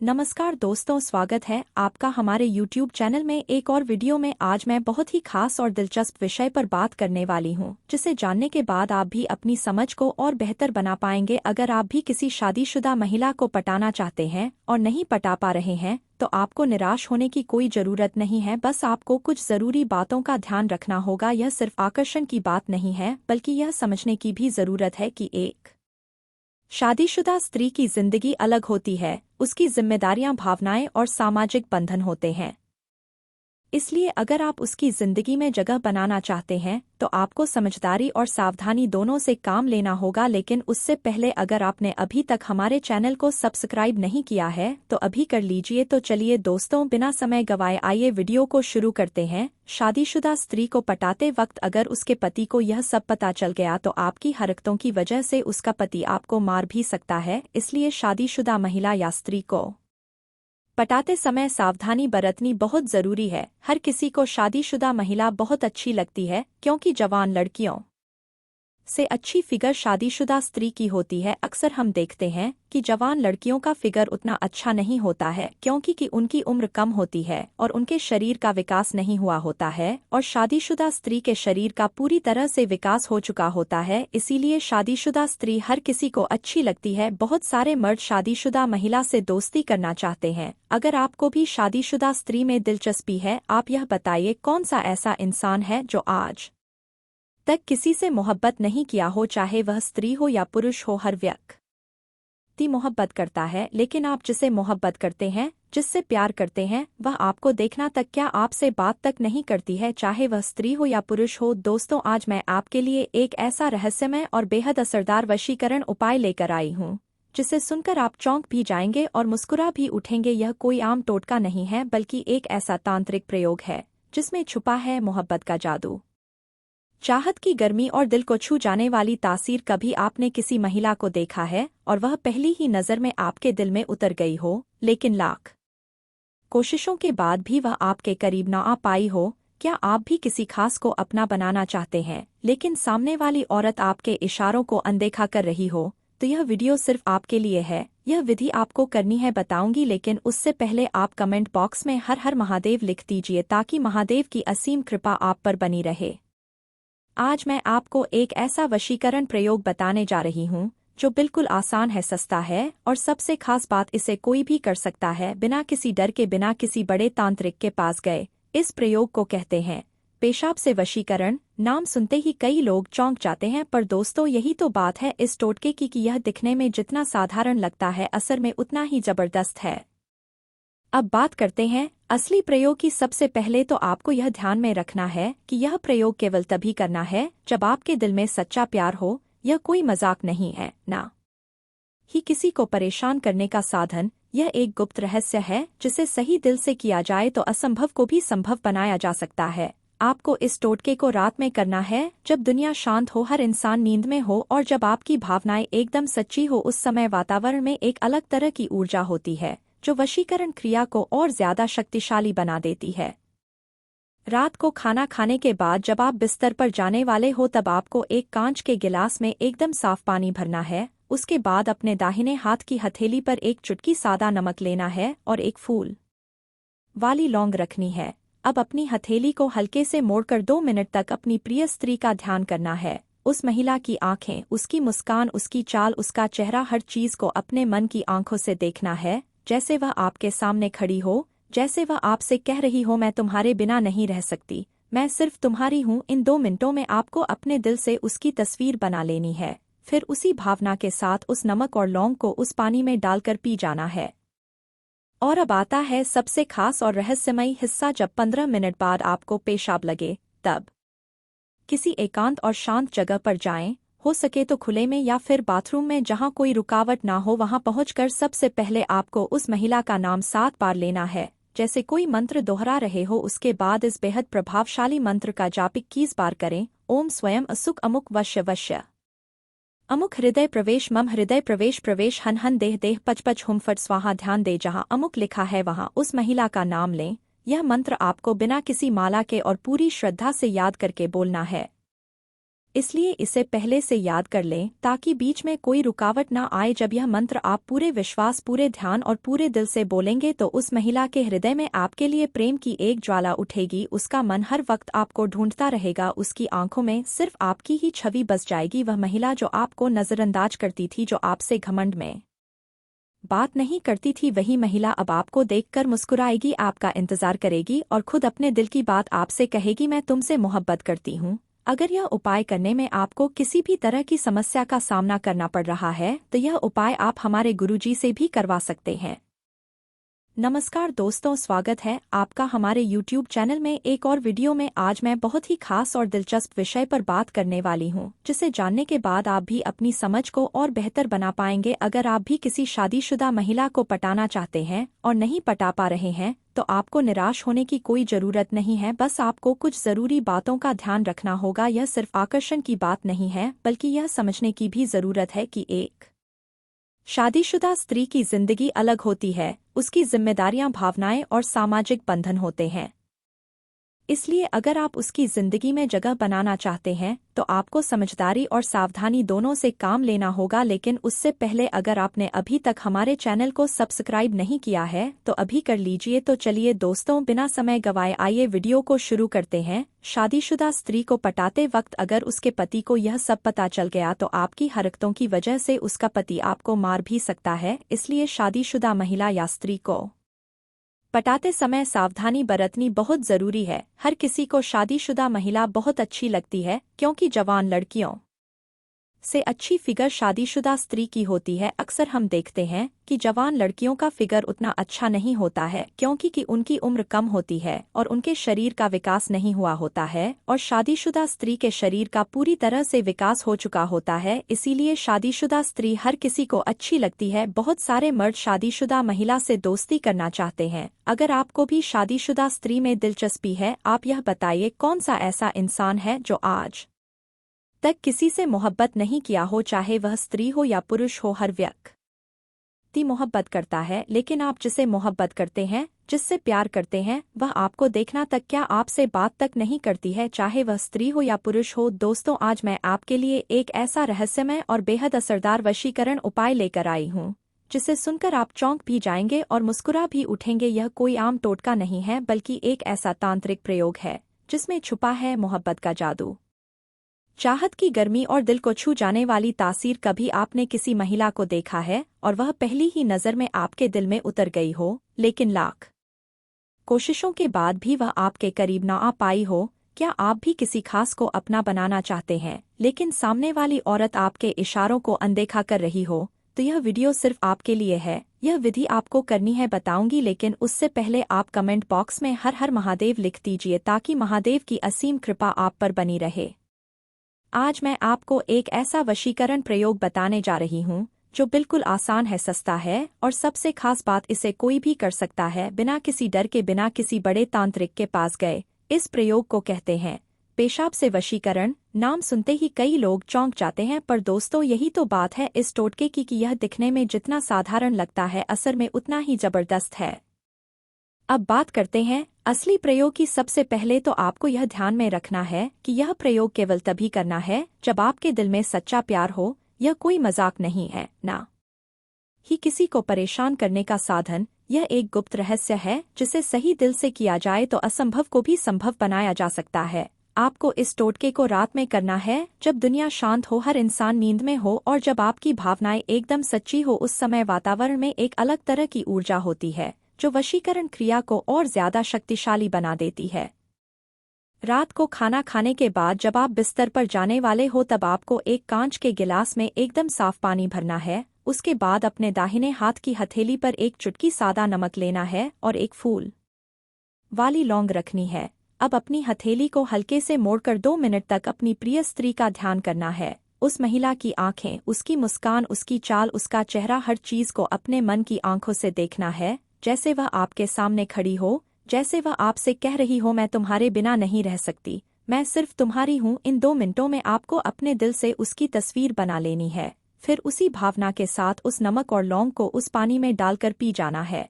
नमस्कार दोस्तों, स्वागत है आपका हमारे YouTube चैनल में एक और वीडियो में। आज मैं बहुत ही खास और दिलचस्प विषय पर बात करने वाली हूं, जिसे जानने के बाद आप भी अपनी समझ को और बेहतर बना पाएंगे। अगर आप भी किसी शादीशुदा महिला को पटाना चाहते हैं और नहीं पटा पा रहे हैं, तो आपको निराश होने की कोई जरूरत नहीं है। बस आपको कुछ जरूरी बातों का ध्यान रखना होगा। यह सिर्फ आकर्षण की बात नहीं है, बल्कि यह समझने की भी जरूरत है कि एक शादीशुदा स्त्री की जिंदगी अलग होती है। उसकी जिम्मेदारियां, भावनाएं और सामाजिक बंधन होते हैं। इसलिए अगर आप उसकी जिंदगी में जगह बनाना चाहते हैं, तो आपको समझदारी और सावधानी दोनों से काम लेना होगा। लेकिन उससे पहले, अगर आपने अभी तक हमारे चैनल को सब्सक्राइब नहीं किया है, तो अभी कर लीजिए। तो चलिए दोस्तों, बिना समय गवाए आइए वीडियो को शुरू करते हैं। शादीशुदा स्त्री को पटाते वक्त अगर उसके पति को यह सब पता चल गया, तो आपकी हरकतों की वजह से उसका पति आपको मार भी सकता है। इसलिए शादीशुदा महिला या स्त्री को पटाते समय सावधानी बरतनी बहुत जरूरी है। हर किसी को शादीशुदा महिला बहुत अच्छी लगती है, क्योंकि जवान लड़कियों से अच्छी फिगर शादीशुदा स्त्री की होती है। अक्सर हम देखते हैं कि जवान लड़कियों का फिगर उतना अच्छा नहीं होता है, क्योंकि उनकी उम्र कम होती है और उनके शरीर का विकास नहीं हुआ होता है, और शादीशुदा स्त्री के शरीर का पूरी तरह से विकास हो चुका होता है। इसीलिए शादीशुदा स्त्री हर किसी को अच्छी लगती है। बहुत सारे मर्द शादीशुदा महिला से दोस्ती करना चाहते हैं। अगर आपको भी शादीशुदा स्त्री में दिलचस्पी है, आप यह बताइए कौन सा ऐसा इंसान है जो आज तक किसी से मोहब्बत नहीं किया हो। चाहे वह स्त्री हो या पुरुष हो, हर व्यक्ति मोहब्बत करता है। लेकिन आप जिसे मोहब्बत करते हैं, जिससे प्यार करते हैं, वह आपको देखना तक क्या आपसे बात तक नहीं करती है, चाहे वह स्त्री हो या पुरुष हो। दोस्तों, आज मैं आपके लिए एक ऐसा रहस्यमय और बेहद असरदार वशीकरण उपाय लेकर आई हूँ, जिसे सुनकर आप चौंक भी जाएंगे और मुस्कुरा भी उठेंगे। यह कोई आम टोटका नहीं है, बल्कि एक ऐसा तांत्रिक प्रयोग है जिसमें छुपा है मोहब्बत का जादू, चाहत की गर्मी और दिल को छू जाने वाली तासीर। कभी आपने किसी महिला को देखा है और वह पहली ही नज़र में आपके दिल में उतर गई हो, लेकिन लाख कोशिशों के बाद भी वह आपके करीब न आ पाई हो? क्या आप भी किसी खास को अपना बनाना चाहते हैं, लेकिन सामने वाली औरत आपके इशारों को अनदेखा कर रही हो? तो यह वीडियो सिर्फ आपके लिए है। यह विधि आपको करनी है बताऊंगी, लेकिन उससे पहले आप कमेंट बॉक्स में हर हर महादेव लिख दीजिए, ताकि महादेव की असीम कृपा आप पर बनी रहे। आज मैं आपको एक ऐसा वशीकरण प्रयोग बताने जा रही हूँ जो बिल्कुल आसान है, सस्ता है, और सबसे खास बात, इसे कोई भी कर सकता है, बिना किसी डर के, बिना किसी बड़े तांत्रिक के पास गए। इस प्रयोग को कहते हैं पेशाब से वशीकरण। नाम सुनते ही कई लोग चौंक जाते हैं, पर दोस्तों, यही तो बात है इस टोटके की कि यह दिखने में जितना साधारण लगता है, असर में उतना ही जबरदस्त है। अब बात करते हैं असली प्रयोग की। सबसे पहले तो आपको यह ध्यान में रखना है कि यह प्रयोग केवल तभी करना है जब आपके दिल में सच्चा प्यार हो। यह कोई मजाक नहीं है, ना ही किसी को परेशान करने का साधन। यह एक गुप्त रहस्य है, जिसे सही दिल से किया जाए तो असंभव को भी संभव बनाया जा सकता है। आपको इस टोटके को रात में करना है, जब दुनिया शांत हो, हर इंसान नींद में हो, और जब आपकी भावनाएं एकदम सच्ची हो। उस समय वातावरण में एक अलग तरह की ऊर्जा होती है, जो वशीकरण क्रिया को और ज्यादा शक्तिशाली बना देती है। रात को खाना खाने के बाद जब आप बिस्तर पर जाने वाले हो, तब आपको एक कांच के गिलास में एकदम साफ पानी भरना है। उसके बाद अपने दाहिने हाथ की हथेली पर एक चुटकी सादा नमक लेना है और एक फूल वाली लौंग रखनी है। अब अपनी हथेली को हल्के से मोड़कर 2 मिनट तक अपनी प्रिय स्त्री का ध्यान करना है। उस महिला की आंखें, उसकी मुस्कान, उसकी चाल, उसका चेहरा, हर चीज को अपने मन की आंखों से देखना है, जैसे वह आपके सामने खड़ी हो, जैसे वह आपसे कह रही हो, मैं तुम्हारे बिना नहीं रह सकती, मैं सिर्फ तुम्हारी हूँ। इन 2 मिनटों में आपको अपने दिल से उसकी तस्वीर बना लेनी है। फिर उसी भावना के साथ उस नमक और लौंग को उस पानी में डालकर पी जाना है। और अब आता है सबसे खास और रहस्यमयी हिस्सा। जब 15 मिनट बाद आपको पेशाब लगे, तब किसी एकांत और शांत जगह पर जाएं। हो सके तो खुले में या फिर बाथरूम में, जहां कोई रुकावट ना हो। वहां पहुंचकर सबसे पहले आपको उस महिला का नाम 7 बार लेना है, जैसे कोई मंत्र दोहरा रहे हो। उसके बाद इस बेहद प्रभावशाली मंत्र का जाप 21 बार करें। ओम स्वयं असुख अमुक वश्य वश्य अमुक हृदय प्रवेश मम हृदय प्रवेश प्रवेश हन हन देह देह पच पच हुम फट स्वाहा। ध्यान दे, जहां अमुक लिखा है वहां उस महिला का नाम लें। यह मंत्र आपको बिना किसी माला के और पूरी श्रद्धा से याद करके बोलना है। इसलिए इसे पहले से याद कर लें ताकि बीच में कोई रुकावट ना आए। जब यह मंत्र आप पूरे विश्वास, पूरे ध्यान और पूरे दिल से बोलेंगे तो उस महिला के हृदय में आपके लिए प्रेम की एक ज्वाला उठेगी। उसका मन हर वक्त आपको ढूंढता रहेगा। उसकी आंखों में सिर्फ आपकी ही छवि बस जाएगी। वह महिला जो आपको नजरअंदाज करती थी, जो आपसे घमंड में बात नहीं करती थी, वही महिला अब आपको देखकर मुस्कुराएगी, आपका इंतजार करेगी और खुद अपने दिल की बात आपसे कहेगी, मैं तुमसे मोहब्बत करती हूँ। अगर यह उपाय करने में आपको किसी भी तरह की समस्या का सामना करना पड़ रहा है तो यह उपाय आप हमारे गुरुजी से भी करवा सकते हैं। नमस्कार दोस्तों, स्वागत है आपका हमारे YouTube चैनल में एक और वीडियो में। आज मैं बहुत ही खास और दिलचस्प विषय पर बात करने वाली हूं, जिसे जानने के बाद आप भी अपनी समझ को और बेहतर बना पाएंगे। अगर आप भी किसी शादीशुदा महिला को पटाना चाहते हैं और नहीं पटा पा रहे हैं तो आपको निराश होने की कोई जरूरत नहीं है। बस आपको कुछ जरूरी बातों का ध्यान रखना होगा। यह सिर्फ आकर्षण की बात नहीं है, बल्कि यह समझने की भी जरूरत है कि एक शादीशुदा स्त्री की जिंदगी अलग होती है। उसकी जिम्मेदारियां, भावनाएं और सामाजिक बंधन होते हैं। इसलिए अगर आप उसकी जिंदगी में जगह बनाना चाहते हैं तो आपको समझदारी और सावधानी दोनों से काम लेना होगा। लेकिन उससे पहले अगर आपने अभी तक हमारे चैनल को सब्सक्राइब नहीं किया है तो अभी कर लीजिए। तो चलिए दोस्तों, बिना समय गवाए आइए वीडियो को शुरू करते हैं। शादीशुदा स्त्री को पटाते वक्त अगर उसके पति को यह सब पता चल गया तो आपकी हरकतों की वजह से उसका पति आपको मार भी सकता है। इसलिए शादीशुदा महिला या स्त्री को पटाते समय सावधानी बरतनी बहुत जरूरी है। हर किसी को शादीशुदा महिला बहुत अच्छी लगती है, क्योंकि जवान लड़कियों से अच्छी फिगर शादीशुदा स्त्री की होती है। अक्सर हम देखते हैं कि जवान लड़कियों का फिगर उतना अच्छा नहीं होता है, क्योंकि उनकी उम्र कम होती है और उनके शरीर का विकास नहीं हुआ होता है, और शादीशुदा स्त्री के शरीर का पूरी तरह से विकास हो चुका होता है। इसीलिए शादीशुदा स्त्री हर किसी को अच्छी लगती है। बहुत सारे मर्द शादीशुदा महिला से दोस्ती करना चाहते हैं। अगर आपको भी शादीशुदा स्त्री में दिलचस्पी है, आप यह बताइए कौन सा ऐसा इंसान है जो आज तक किसी से मोहब्बत नहीं किया हो, चाहे वह स्त्री हो या पुरुष हो। हर व्यक्ति मोहब्बत करता है, लेकिन आप जिसे मोहब्बत करते हैं, जिससे प्यार करते हैं, वह आपको देखना तक क्या आपसे बात तक नहीं करती है, चाहे वह स्त्री हो या पुरुष हो। दोस्तों, आज मैं आपके लिए एक ऐसा रहस्यमय और बेहद असरदार वशीकरण उपाय लेकर आई हूँ जिसे सुनकर आप चौंक भी जाएंगे और मुस्कुरा भी उठेंगे। यह कोई आम टोटका नहीं है, बल्कि एक ऐसा तांत्रिक प्रयोग है जिसमें छुपा है मोहब्बत का जादू, चाहत की गर्मी और दिल को छू जाने वाली तासीर। कभी आपने किसी महिला को देखा है और वह पहली ही नज़र में आपके दिल में उतर गई हो, लेकिन लाख कोशिशों के बाद भी वह आपके करीब ना आ पाई हो? क्या आप भी किसी खास को अपना बनाना चाहते हैं, लेकिन सामने वाली औरत आपके इशारों को अनदेखा कर रही हो? तो यह वीडियो सिर्फ आपके लिए है। यह विधि आपको करनी है बताऊंगी, लेकिन उससे पहले आप कमेंट बॉक्स में हर हर महादेव लिख दीजिए, ताकि महादेव की असीम कृपा आप पर बनी रहे। आज मैं आपको एक ऐसा वशीकरण प्रयोग बताने जा रही हूँ जो बिल्कुल आसान है, सस्ता है, और सबसे खास बात, इसे कोई भी कर सकता है बिना किसी डर के, बिना किसी बड़े तांत्रिक के पास गए। इस प्रयोग को कहते हैं पेशाब से वशीकरण। नाम सुनते ही कई लोग चौंक जाते हैं, पर दोस्तों यही तो बात है इस टोटके की कि यह दिखने में जितना साधारण लगता है, असर में उतना ही जबरदस्त है। अब बात करते हैं असली प्रयोग की। सबसे पहले तो आपको यह ध्यान में रखना है कि यह प्रयोग केवल तभी करना है जब आपके दिल में सच्चा प्यार हो। यह कोई मजाक नहीं है, ना ही किसी को परेशान करने का साधन। यह एक गुप्त रहस्य है जिसे सही दिल से किया जाए तो असंभव को भी संभव बनाया जा सकता है। आपको इस टोटके को रात में करना है, जब दुनिया शांत हो, हर इंसान नींद में हो और जब आपकी भावनाएं एकदम सच्ची हो। उस समय वातावरण में एक अलग तरह की ऊर्जा होती है जो वशीकरण क्रिया को और ज्यादा शक्तिशाली बना देती है। रात को खाना खाने के बाद जब आप बिस्तर पर जाने वाले हो, तब आपको एक कांच के गिलास में एकदम साफ पानी भरना है। उसके बाद अपने दाहिने हाथ की हथेली पर एक चुटकी सादा नमक लेना है और एक फूल वाली लौंग रखनी है। अब अपनी हथेली को हल्के से मोड़कर 2 मिनट तक अपनी प्रिय स्त्री का ध्यान करना है। उस महिला की आंखें, उसकी मुस्कान, उसकी चाल, उसका चेहरा, हर चीज को अपने मन की आंखों से देखना है, जैसे वह आपके सामने खड़ी हो, जैसे वह आपसे कह रही हो, मैं तुम्हारे बिना नहीं रह सकती, मैं सिर्फ तुम्हारी हूँ। इन 2 मिनटों में आपको अपने दिल से उसकी तस्वीर बना लेनी है। फिर उसी भावना के साथ उस नमक और लौंग को उस पानी में डालकर पी जाना है।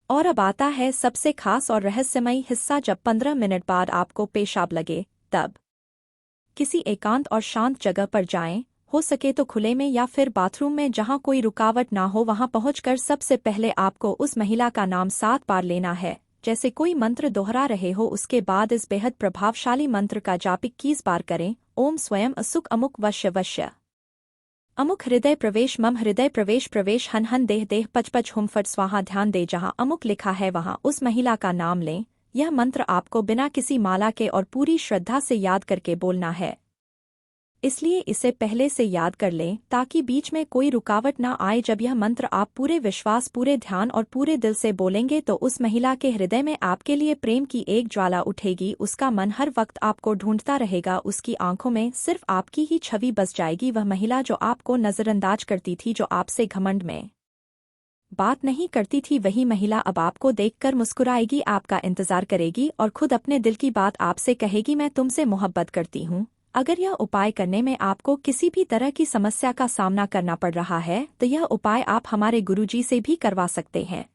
और अब आता है सबसे खास और रहस्यमयी हिस्सा। जब 15 मिनट बाद आपको पेशाब लगे, तब किसी एकांत और शांत जगह पर जाएं, हो सके तो खुले में या फिर बाथरूम में जहां कोई रुकावट ना हो। वहां पहुंचकर सबसे पहले आपको उस महिला का नाम 7 बार लेना है, जैसे कोई मंत्र दोहरा रहे हो। उसके बाद इस बेहद प्रभावशाली मंत्र का जाप 21 बार करें। ओम स्वयं असुख अमुक वश्य वश्य अमुक हृदय प्रवेश मम हृदय प्रवेश प्रवेश हन हन देह देह पच पच हुम फट स्वाहा। ध्यान दे जहां अमुक लिखा है वहां उस महिला का नाम लें। यह मंत्र आपको बिना किसी माला के और पूरी श्रद्धा से याद करके बोलना है, इसलिए इसे पहले से याद कर लें ताकि बीच में कोई रुकावट ना आए। जब यह मंत्र आप पूरे विश्वास, पूरे ध्यान और पूरे दिल से बोलेंगे तो उस महिला के हृदय में आपके लिए प्रेम की एक ज्वाला उठेगी। उसका मन हर वक्त आपको ढूंढता रहेगा, उसकी आंखों में सिर्फ आपकी ही छवि बस जाएगी। वह महिला जो आपको नजरअंदाज करती थी, जो आपसे घमंड में बात नहीं करती थी, वही महिला अब आपको देखकर मुस्कुराएगी, आपका इंतजार करेगी और खुद अपने दिल की बात आपसे कहेगी, मैं तुमसे मोहब्बत करती हूँ। अगर यह उपाय करने में आपको किसी भी तरह की समस्या का सामना करना पड़ रहा है तो यह उपाय आप हमारे गुरुजी से भी करवा सकते हैं।